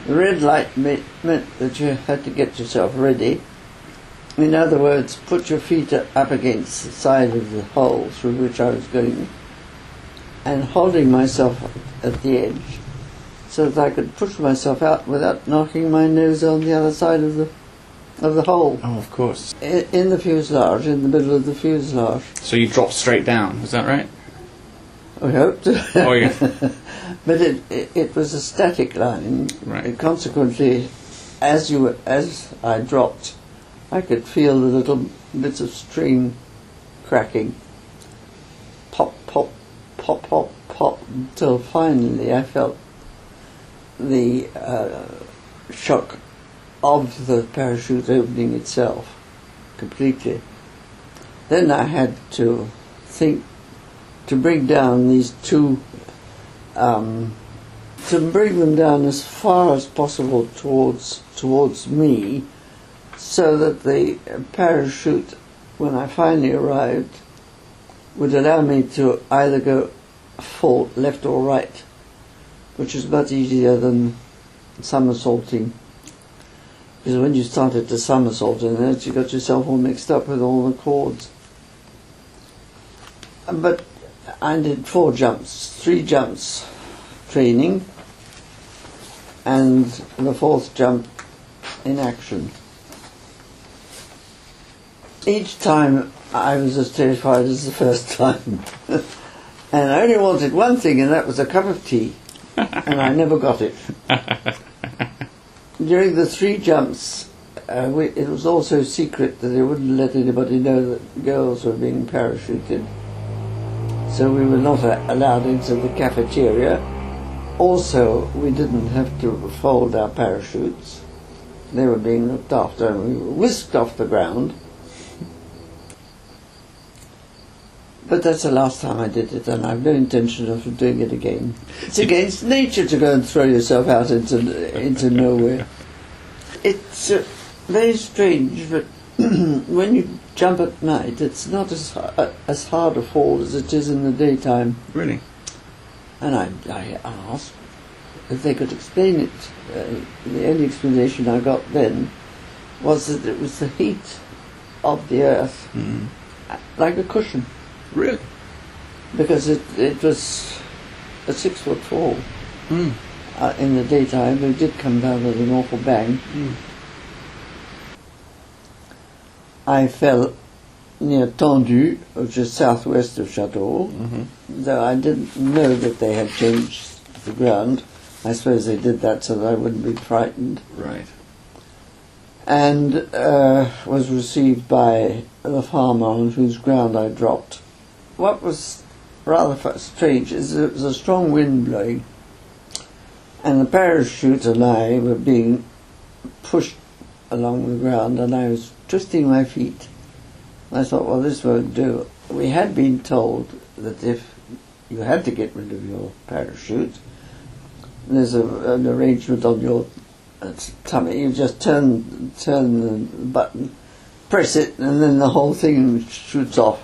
The red light meant that you had to get yourself ready. In other words, put your feet up against the side of the hole through which I was going, and holding myself at the edge so that I could push myself out without knocking my nose on the other side of the hole. Oh, of course. In the fuselage, in the middle of the fuselage. So you dropped straight down, was that right? I hoped. Oh, yeah. But it was a static line. Right. And consequently, as I dropped, I could feel the little bits of string cracking. Pop, pop, pop, pop, pop, until finally I felt the shock of the parachute opening itself completely. Then I had to think to bring down these two, to bring them down as far as possible towards me, so that the parachute, when I finally arrived, would allow me to either go full left or right, which is much easier than somersaulting. Because when you started to somersault in it, you got yourself all mixed up with all the chords. But I did 3 jumps training, and the 4th jump in action. Each time I was as terrified as the first time. And I only wanted one thing, and that was a cup of tea. And I never got it. During the 3 jumps, it was also secret that they wouldn't let anybody know that girls were being parachuted. So we were not allowed into the cafeteria. Also, we didn't have to fold our parachutes. They were being looked after, and we were whisked off the ground. But that's the last time I did it, and I've no intention of doing it again. It's against nature to go and throw yourself out into nowhere. It's very strange, but when you jump at night, it's not as hard a fall as it is in the daytime. Really? And I asked if they could explain it. The only explanation I got then was that it was the heat of the earth, like a cushion. Really? Because it was a 6-foot fall in the daytime. It did come down with an awful bang. I fell near Tendu, which is southwest of Chateau, though I didn't know that they had changed the ground. I suppose they did that so that I wouldn't be frightened. Right. And was received by the farmer on whose ground I dropped. What was rather strange is there was a strong wind blowing, and the parachute and I were being pushed along the ground, and I was twisting my feet. I thought, well, this won't do. We had been told that if you had to get rid of your parachute, there's an arrangement on your tummy. You just turn the button, press it, and then the whole thing shoots off.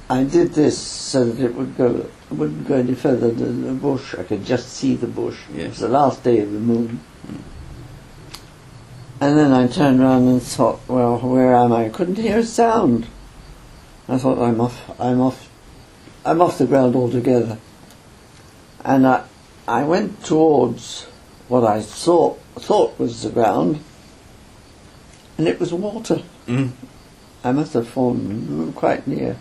I did this so that it wouldn't go any further than the bush. I could just see the bush. Yes. It was the last day of the moon. And then I turned around and thought, well, where am I? I couldn't hear a sound. I thought, I'm off the ground altogether. And I went towards what I thought was the ground, and it was water. I must have fallen quite near.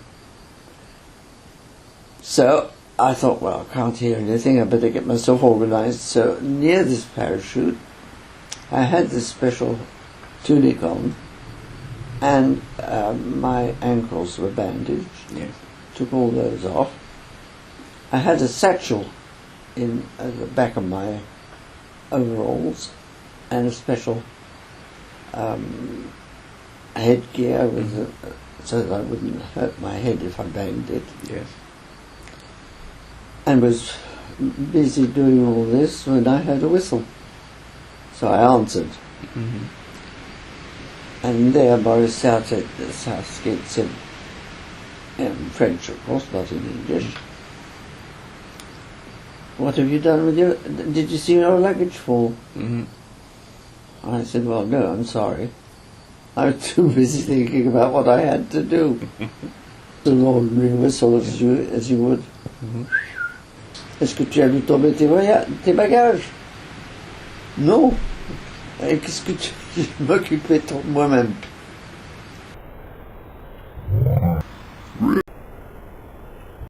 So I thought, well, I can't hear anything, I better get myself organised. So near this parachute, I had this special tunic on, and my ankles were bandaged. Yes. Took all those off. I had a satchel in the back of my overalls, and a special headgear so that I wouldn't hurt my head if I banged it. Yes. And was busy doing all this when I heard a whistle. So I answered. And there Boris Southgate said, in French of course, not in English, what have you done with your... Did you see your luggage fall? Mm-hmm. I said, well, no, I'm sorry. I was too busy thinking about what I had to do. An ordinary whistle, as you would. Mm-hmm. Est-ce que tu as vu tomber tes bagages? Non. Et qu'est-ce que tu... Je m'occupais de moi-même.